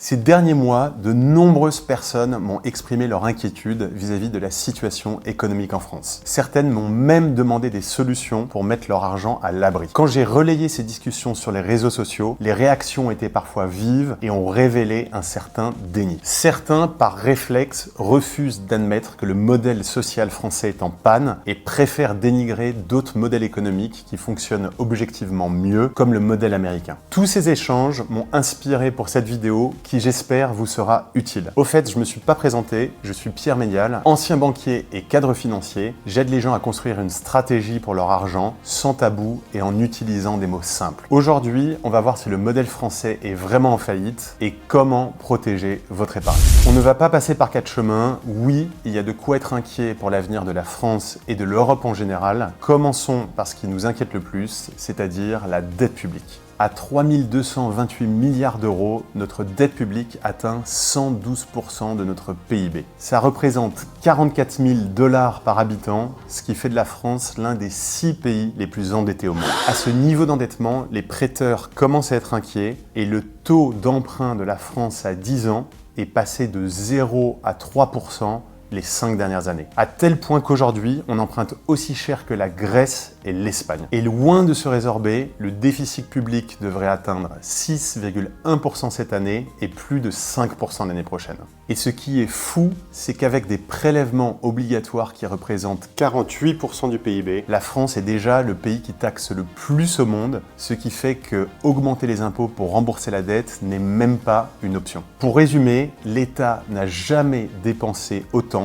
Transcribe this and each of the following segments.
Ces derniers mois, de nombreuses personnes m'ont exprimé leur inquiétude vis-à-vis de la situation économique en France. Certaines m'ont même demandé des solutions pour mettre leur argent à l'abri. Quand j'ai relayé ces discussions sur les réseaux sociaux, les réactions étaient parfois vives et ont révélé un certain déni. Certains, par réflexe, refusent d'admettre que le modèle social français est en panne et préfèrent dénigrer d'autres modèles économiques qui fonctionnent objectivement mieux, comme le modèle américain. Tous ces échanges m'ont inspiré pour cette vidéo qui, j'espère, vous sera utile. Au fait, je ne me suis pas présenté, je suis Pierre Médial, ancien banquier et cadre financier. J'aide les gens à construire une stratégie pour leur argent, sans tabou et en utilisant des mots simples. Aujourd'hui, on va voir si le modèle français est vraiment en faillite et comment protéger votre épargne. On ne va pas passer par quatre chemins. Oui, il y a de quoi être inquiet pour l'avenir de la France et de l'Europe en général. Commençons par ce qui nous inquiète le plus, c'est-à-dire la dette publique. À 3 228 milliards d'euros, notre dette publique atteint 112% de notre PIB. Ça représente 44 000 $ par habitant, ce qui fait de la France l'un des 6 pays les plus endettés au monde. À ce niveau d'endettement, les prêteurs commencent à être inquiets et le taux d'emprunt de la France à 10 ans est passé de 0 à 3% les 5 dernières années. À tel point qu'aujourd'hui, on emprunte aussi cher que la Grèce et l'Espagne. Et loin de se résorber, le déficit public devrait atteindre 6,1% cette année et plus de 5% l'année prochaine. Et ce qui est fou, c'est qu'avec des prélèvements obligatoires qui représentent 48% du PIB, la France est déjà le pays qui taxe le plus au monde, ce qui fait que augmenter les impôts pour rembourser la dette n'est même pas une option. Pour résumer, l'État n'a jamais dépensé autant,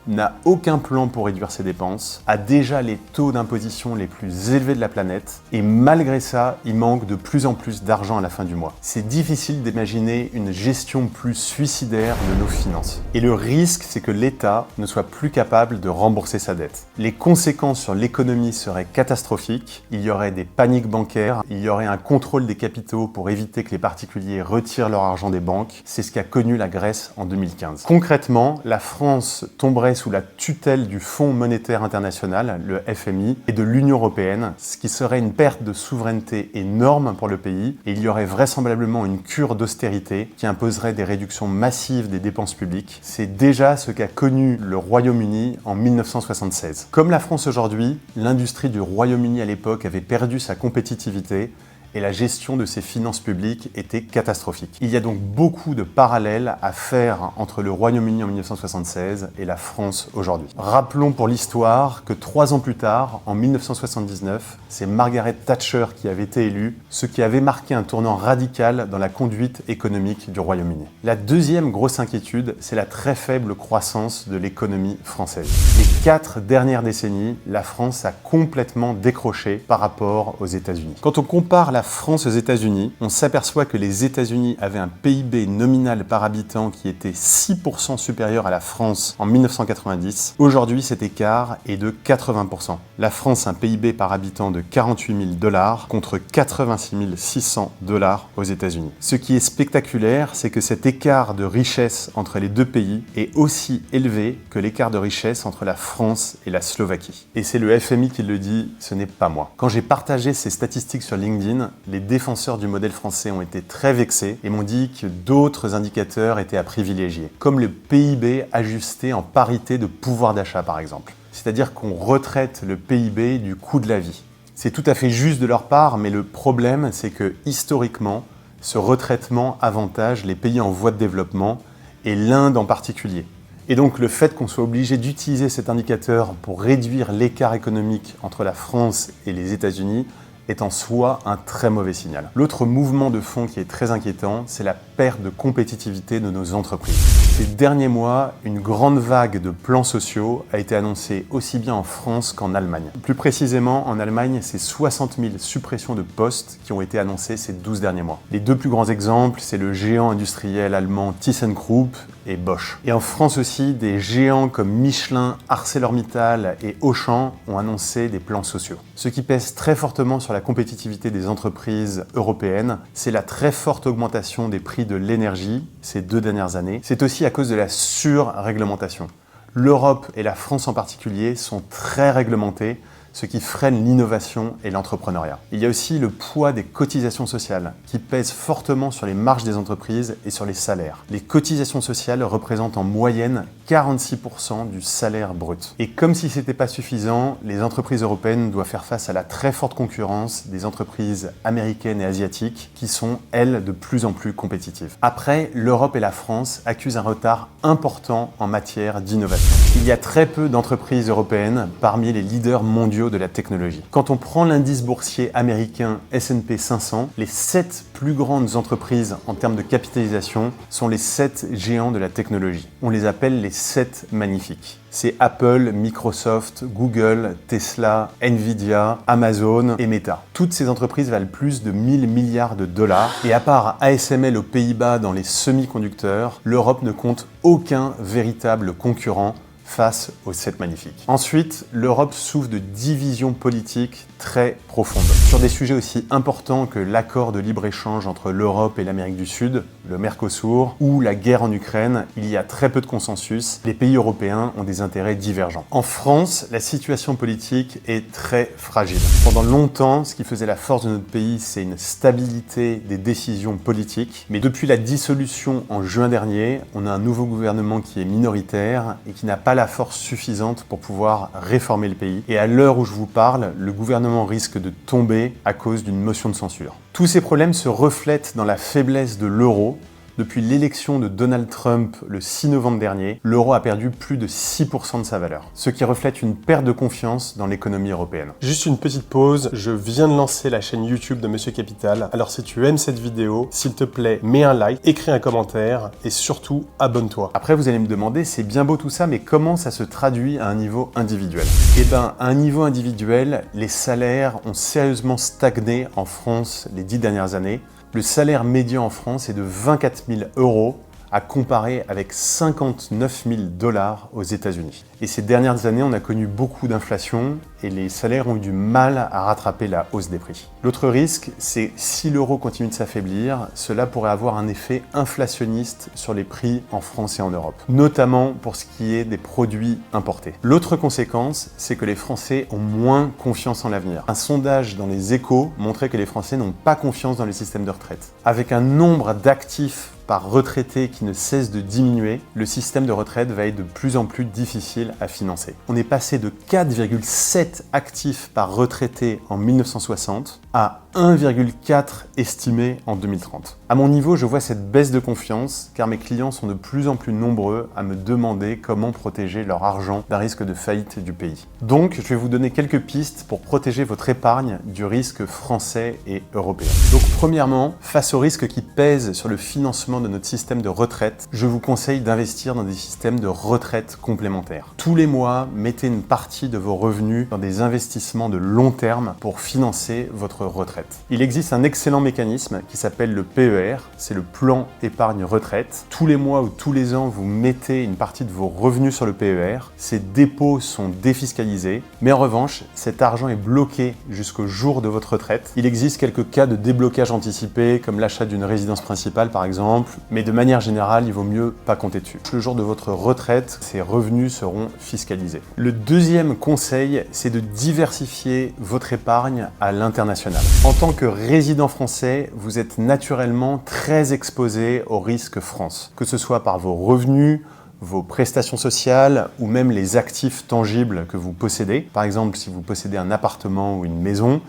n'a aucun plan pour réduire ses dépenses, a déjà les taux d'imposition les plus élevés de la planète et malgré ça, il manque de plus en plus d'argent à la fin du mois. C'est difficile d'imaginer une gestion plus suicidaire de nos finances. Et le risque, c'est que l'État ne soit plus capable de rembourser sa dette. Les conséquences sur l'économie seraient catastrophiques, il y aurait des paniques bancaires, il y aurait un contrôle des capitaux pour éviter que les particuliers retirent leur argent des banques. C'est ce qu'a connu la Grèce en 2015. Concrètement, la France tomberait sous la tutelle du Fonds monétaire international, le FMI, et de l'Union européenne, ce qui serait une perte de souveraineté énorme pour le pays, et il y aurait vraisemblablement une cure d'austérité qui imposerait des réductions massives des dépenses publiques. C'est déjà ce qu'a connu le Royaume-Uni en 1976. Comme la France aujourd'hui, l'industrie du Royaume-Uni à l'époque avait perdu sa compétitivité, et la gestion de ses finances publiques était catastrophique. Il y a donc beaucoup de parallèles à faire entre le Royaume-Uni en 1976 et la France aujourd'hui. Rappelons pour l'histoire que 3 ans plus tard, en 1979, c'est Margaret Thatcher qui avait été élue, ce qui avait marqué un tournant radical dans la conduite économique du Royaume-Uni. La deuxième grosse inquiétude, c'est la très faible croissance de l'économie française. Les 4 dernières décennies, la France a complètement décroché par rapport aux États-Unis. Quand on compare la France aux États-Unis, on s'aperçoit que les États-Unis avaient un PIB nominal par habitant qui était 6% supérieur à la France en 1990. Aujourd'hui, cet écart est de 80%. La France a un PIB par habitant de 48 000 $ contre 86 600 $ aux États-Unis. Ce qui est spectaculaire, c'est que cet écart de richesse entre les deux pays est aussi élevé que l'écart de richesse entre la France et la Slovaquie. Et c'est le FMI qui le dit, ce n'est pas moi. Quand j'ai partagé ces statistiques sur LinkedIn, les défenseurs du modèle français ont été très vexés et m'ont dit que d'autres indicateurs étaient à privilégier, comme le PIB ajusté en parité de pouvoir d'achat par exemple. C'est-à-dire qu'on retraite le PIB du coût de la vie. C'est tout à fait juste de leur part, mais le problème c'est que historiquement, ce retraitement avantage les pays en voie de développement et l'Inde en particulier. Et donc le fait qu'on soit obligé d'utiliser cet indicateur pour réduire l'écart économique entre la France et les États-Unis est en soi un très mauvais signal. L'autre mouvement de fond qui est très inquiétant, c'est la perte de compétitivité de nos entreprises. Ces derniers mois, une grande vague de plans sociaux a été annoncée aussi bien en France qu'en Allemagne. Plus précisément, en Allemagne, c'est 60 000 suppressions de postes qui ont été annoncées ces 12 derniers mois. Les deux plus grands exemples, c'est le géant industriel allemand ThyssenKrupp et Bosch. Et en France aussi, des géants comme Michelin, ArcelorMittal et Auchan ont annoncé des plans sociaux. Ce qui pèse très fortement sur la compétitivité des entreprises européennes, c'est la très forte augmentation des prix de l'énergie ces 2 dernières années. C'est aussi à cause de la surréglementation. L'Europe et la France en particulier sont très réglementées, ce qui freine l'innovation et l'entrepreneuriat. Il y a aussi le poids des cotisations sociales, qui pèsent fortement sur les marges des entreprises et sur les salaires. Les cotisations sociales représentent en moyenne 46% du salaire brut. Et comme si ce n'était pas suffisant, les entreprises européennes doivent faire face à la très forte concurrence des entreprises américaines et asiatiques qui sont, elles, de plus en plus compétitives. Après, l'Europe et la France accusent un retard important en matière d'innovation. Il y a très peu d'entreprises européennes parmi les leaders mondiaux de la technologie. Quand on prend l'indice boursier américain S&P 500, les 7 plus grandes entreprises en termes de capitalisation sont les 7 géants de la technologie. On les appelle les 7 magnifiques. C'est Apple, Microsoft, Google, Tesla, Nvidia, Amazon et Meta. Toutes ces entreprises valent plus de 1000 milliards de dollars et à part ASML aux Pays-Bas dans les semi-conducteurs, l'Europe ne compte aucun véritable concurrent face aux 7 magnifiques. Ensuite, l'Europe souffre de divisions politiques très profondes. Sur des sujets aussi importants que l'accord de libre-échange entre l'Europe et l'Amérique du Sud, le Mercosur, ou la guerre en Ukraine, il y a très peu de consensus. Les pays européens ont des intérêts divergents. En France, la situation politique est très fragile. Pendant longtemps, ce qui faisait la force de notre pays, c'est une stabilité des décisions politiques. Mais depuis la dissolution en juin dernier, on a un nouveau gouvernement qui est minoritaire et qui n'a pas la force suffisante pour pouvoir réformer le pays. Et à l'heure où je vous parle, le gouvernement risque de tomber à cause d'une motion de censure. Tous ces problèmes se reflètent dans la faiblesse de l'euro. Depuis l'élection de Donald Trump le 6 novembre dernier, l'euro a perdu plus de 6% de sa valeur, ce qui reflète une perte de confiance dans l'économie européenne. Juste une petite pause, je viens de lancer la chaîne YouTube de Monsieur Capital, alors si tu aimes cette vidéo, s'il te plaît, mets un like, écris un commentaire et surtout, abonne-toi. Après, vous allez me demander, c'est bien beau tout ça, mais comment ça se traduit à un niveau individuel? Eh bien, à un niveau individuel, les salaires ont sérieusement stagné en France les 10 dernières années. Le salaire médian en France est de 24 000 € à comparer avec 59 000 $ aux États-Unis. Et ces dernières années, on a connu beaucoup d'inflation et les salaires ont eu du mal à rattraper la hausse des prix. L'autre risque, c'est si l'euro continue de s'affaiblir, cela pourrait avoir un effet inflationniste sur les prix en France et en Europe, notamment pour ce qui est des produits importés. L'autre conséquence, c'est que les Français ont moins confiance en l'avenir. Un sondage dans les Échos montrait que les Français n'ont pas confiance dans les systèmes de retraite. Avec un nombre d'actifs par retraité qui ne cesse de diminuer, le système de retraite va être de plus en plus difficile à financer. On est passé de 4,7 actifs par retraité en 1960 à 1,4 estimé en 2030. À mon niveau, je vois cette baisse de confiance car mes clients sont de plus en plus nombreux à me demander comment protéger leur argent d'un risque de faillite du pays. Donc, je vais vous donner quelques pistes pour protéger votre épargne du risque français et européen. Donc, premièrement, face aux risques qui pèsent sur le financement de notre système de retraite, je vous conseille d'investir dans des systèmes de retraite complémentaires. Tous les mois, mettez une partie de vos revenus dans des investissements de long terme pour financer votre retraite. Il existe un excellent mécanisme qui s'appelle le PER, c'est le plan épargne retraite. Tous les mois ou tous les ans, vous mettez une partie de vos revenus sur le PER. Ces dépôts sont défiscalisés, mais en revanche, cet argent est bloqué jusqu'au jour de votre retraite. Il existe quelques cas de déblocage anticipé, comme l'achat d'une résidence principale par exemple, mais de manière générale, il vaut mieux pas compter dessus. Le jour de votre retraite, ces revenus seront fiscalisés. Le deuxième conseil, c'est de diversifier votre épargne à l'international. En tant que résident français, vous êtes naturellement très exposé au risque France, que ce soit par vos revenus, vos prestations sociales ou même les actifs tangibles que vous possédez. Par exemple, si vous possédez un appartement ou une maison,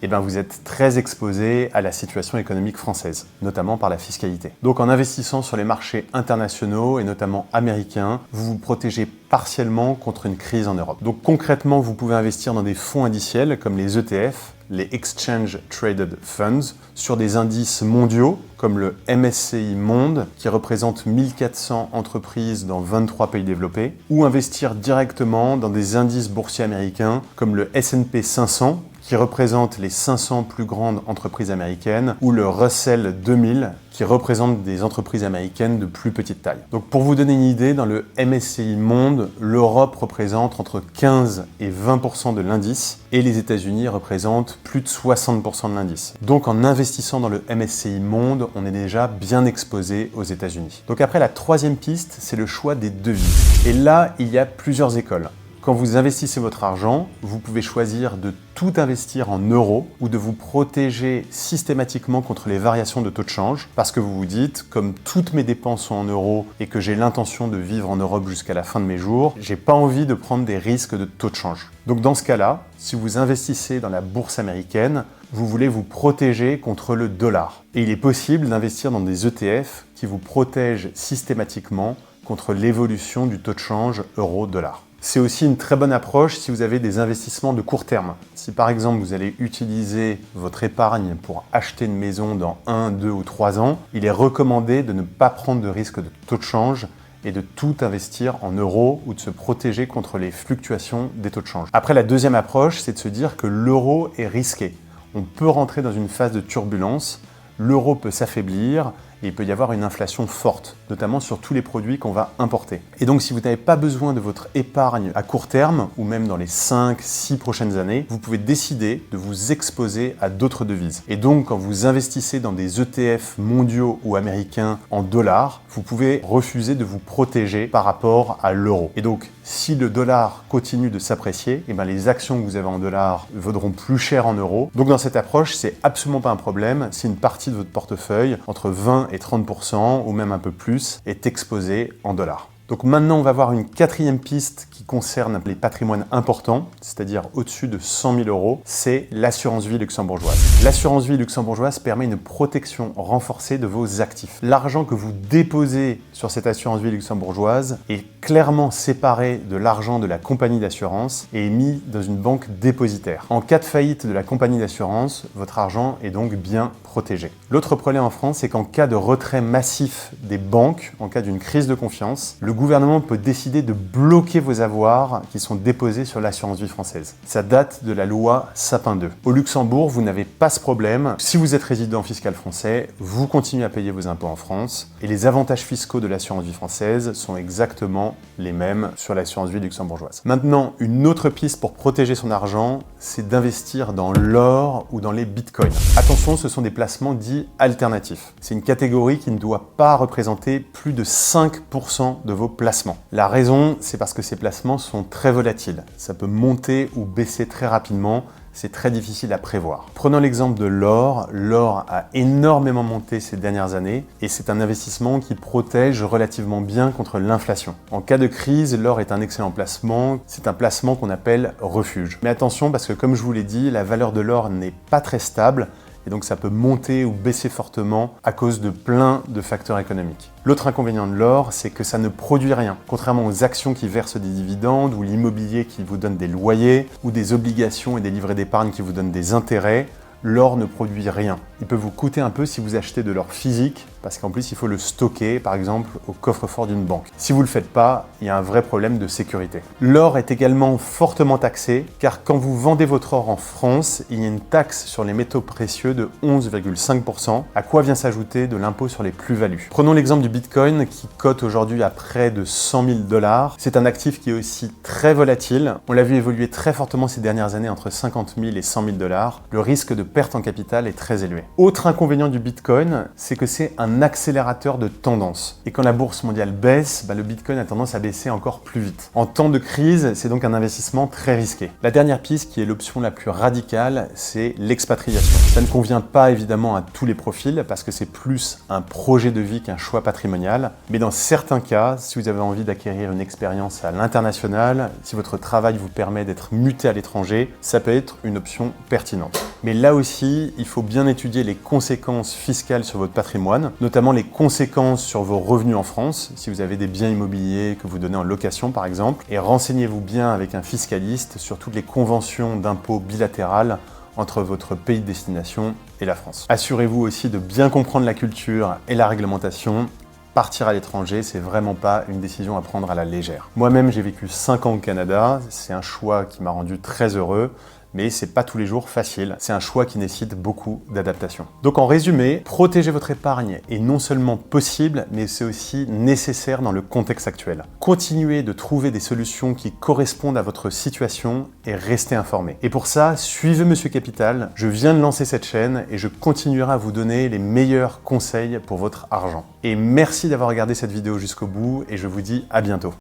eh bien vous êtes très exposé à la situation économique française, notamment par la fiscalité. Donc en investissant sur les marchés internationaux et notamment américains, vous vous protégez partiellement contre une crise en Europe. Donc concrètement, vous pouvez investir dans des fonds indiciels comme les ETF, les Exchange Traded Funds, sur des indices mondiaux comme le MSCI Monde qui représente 1400 entreprises dans 23 pays développés, ou investir directement dans des indices boursiers américains comme le S&P 500 qui représente les 500 plus grandes entreprises américaines, ou le Russell 2000 qui représente des entreprises américaines de plus petite taille. Donc pour vous donner une idée, dans le MSCI Monde, l'Europe représente entre 15 et 20% de l'indice et les États-Unis représentent plus de 60% de l'indice. Donc en investissant dans le MSCI Monde, on est déjà bien exposé aux États-Unis. Donc après, la troisième piste, c'est le choix des devises. Et là, il y a plusieurs écoles. Quand vous investissez votre argent, vous pouvez choisir de tout investir en euros ou de vous protéger systématiquement contre les variations de taux de change parce que vous vous dites, comme toutes mes dépenses sont en euros et que j'ai l'intention de vivre en Europe jusqu'à la fin de mes jours, j'ai pas envie de prendre des risques de taux de change. Donc dans ce cas-là, si vous investissez dans la bourse américaine, vous voulez vous protéger contre le dollar. Et il est possible d'investir dans des ETF qui vous protègent systématiquement contre l'évolution du taux de change euro-dollar. C'est aussi une très bonne approche si vous avez des investissements de court terme. Si par exemple vous allez utiliser votre épargne pour acheter une maison dans 1, 2 ou 3 ans, il est recommandé de ne pas prendre de risque de taux de change et de tout investir en euros ou de se protéger contre les fluctuations des taux de change. Après, la deuxième approche, c'est de se dire que l'euro est risqué. On peut rentrer dans une phase de turbulence, l'euro peut s'affaiblir, et il peut y avoir une inflation forte, notamment sur tous les produits qu'on va importer. Et donc si vous n'avez pas besoin de votre épargne à court terme, ou même dans les 5-6 prochaines années, vous pouvez décider de vous exposer à d'autres devises. Et donc quand vous investissez dans des ETF mondiaux ou américains en dollars, vous pouvez refuser de vous protéger par rapport à l'euro. Et donc si le dollar continue de s'apprécier, les actions que vous avez en dollars vaudront plus cher en euros. Donc dans cette approche, c'est absolument pas un problème si une partie de votre portefeuille, entre 20 et 30%, ou même un peu plus, est exposée en dollars. Donc maintenant, on va voir une quatrième piste qui concerne les patrimoines importants, c'est-à-dire au-dessus de 100 000 euros, c'est l'assurance vie luxembourgeoise. L'assurance vie luxembourgeoise permet une protection renforcée de vos actifs. L'argent que vous déposez sur cette assurance vie luxembourgeoise est clairement séparé de l'argent de la compagnie d'assurance et est mis dans une banque dépositaire. En cas de faillite de la compagnie d'assurance, votre argent est donc bien protégé. L'autre problème en France, c'est qu'en cas de retrait massif des banques, en cas d'une crise de confiance, le gouvernement peut décider de bloquer vos avoirs qui sont déposés sur l'assurance vie française. Ça date de la loi Sapin 2. Au Luxembourg, vous n'avez pas ce problème. Si vous êtes résident fiscal français, vous continuez à payer vos impôts en France et les avantages fiscaux de l'assurance vie française sont exactement les mêmes sur l'assurance vie luxembourgeoise. Maintenant, une autre piste pour protéger son argent, c'est d'investir dans l'or ou dans les bitcoins. Attention, ce sont des placements dits alternatifs. C'est une catégorie qui ne doit pas représenter plus de 5% de vos placements. La raison, c'est parce que ces placements sont très volatiles. Ça peut monter ou baisser très rapidement. C'est très difficile à prévoir. Prenons l'exemple de l'or. L'or a énormément monté ces dernières années et c'est un investissement qui protège relativement bien contre l'inflation. En cas de crise, l'or est un excellent placement. C'est un placement qu'on appelle refuge. Mais attention parce que comme je vous l'ai dit, la valeur de l'or n'est pas très stable. Et donc ça peut monter ou baisser fortement à cause de plein de facteurs économiques. L'autre inconvénient de l'or, c'est que ça ne produit rien. Contrairement aux actions qui versent des dividendes, ou l'immobilier qui vous donne des loyers, ou des obligations et des livrets d'épargne qui vous donnent des intérêts, l'or ne produit rien. Il peut vous coûter un peu si vous achetez de l'or physique, parce qu'en plus il faut le stocker, par exemple, au coffre-fort d'une banque. Si vous ne le faites pas, il y a un vrai problème de sécurité. L'or est également fortement taxé, car quand vous vendez votre or en France, il y a une taxe sur les métaux précieux de 11,5%, à quoi vient s'ajouter de l'impôt sur les plus-values. Prenons l'exemple du Bitcoin, qui cote aujourd'hui à près de 100 000 $. C'est un actif qui est aussi très volatile. On l'a vu évoluer très fortement ces dernières années entre 50 000 et 100 000 $. Le risque de perte en capital est très élevé. Autre inconvénient du Bitcoin, c'est que c'est un accélérateur de tendance. Et quand la bourse mondiale baisse, le Bitcoin a tendance à baisser encore plus vite. En temps de crise, c'est donc un investissement très risqué. La dernière piste, qui est l'option la plus radicale, c'est l'expatriation. Ça ne convient pas évidemment à tous les profils, parce que c'est plus un projet de vie qu'un choix patrimonial. Mais dans certains cas, si vous avez envie d'acquérir une expérience à l'international, si votre travail vous permet d'être muté à l'étranger, ça peut être une option pertinente. Mais là aussi, il faut bien étudier les conséquences fiscales sur votre patrimoine, notamment les conséquences sur vos revenus en France, si vous avez des biens immobiliers que vous donnez en location par exemple, et renseignez-vous bien avec un fiscaliste sur toutes les conventions d'impôts bilatérales entre votre pays de destination et la France. Assurez-vous aussi de bien comprendre la culture et la réglementation. Partir à l'étranger, c'est vraiment pas une décision à prendre à la légère. Moi-même, j'ai vécu 5 ans au Canada, c'est un choix qui m'a rendu très heureux. Mais c'est pas tous les jours facile. C'est un choix qui nécessite beaucoup d'adaptation. Donc en résumé, protéger votre épargne est non seulement possible, mais c'est aussi nécessaire dans le contexte actuel. Continuez de trouver des solutions qui correspondent à votre situation et restez informé. Et pour ça, suivez Monsieur Capital. Je viens de lancer cette chaîne et je continuerai à vous donner les meilleurs conseils pour votre argent. Et merci d'avoir regardé cette vidéo jusqu'au bout et je vous dis à bientôt.